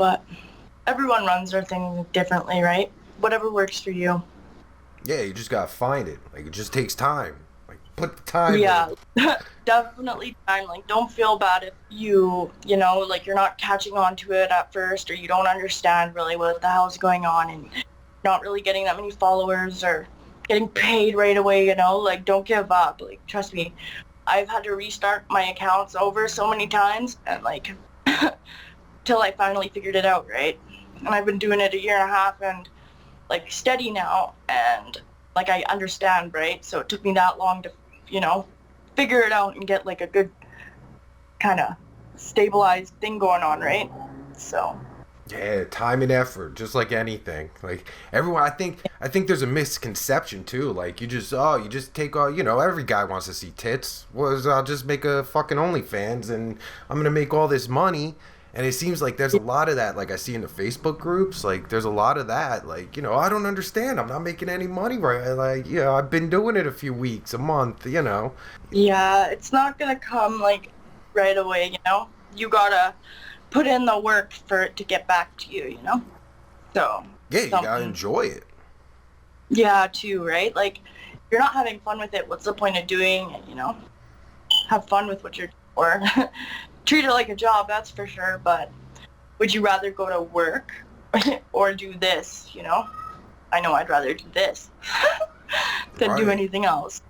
but everyone runs their thing differently, right? Whatever works for you. Yeah, you just gotta find it. Like, it just takes time. Like, put the time Yeah, in. definitely time. Like, don't feel bad if like you're not catching on to it at first, or you don't understand really what the hell's going on, and not really getting that many followers or getting paid right away, like, don't give up. Like, trust me, I've had to restart my accounts over so many times, and like, till I finally figured it out, right? And I've been doing it a year and a half, and like steady now, and like I understand, right? So it took me that long to, figure it out and get like a good kind of stabilized thing going on, right? So Yeah, time and effort, just like anything. Like everyone, I think there's a misconception too. Like you just take all, every guy wants to see tits. I'll just make a fucking OnlyFans and I'm gonna make all this money. And it seems like there's a lot of that. Like I see in the Facebook groups, like there's a lot of that. Like I don't understand. I'm not making any money right. Like I've been doing it a few weeks, a month. yeah, it's not gonna come like right away. You gotta put in the work for it to get back to you. So Yeah, you gotta enjoy it. Yeah, too, right? Like, if you're not having fun with it, what's the point of doing it, Have fun with what you're doing, or treat it like a job, that's for sure, but would you rather go to work or do this, I know I'd rather do this than do Right. anything else.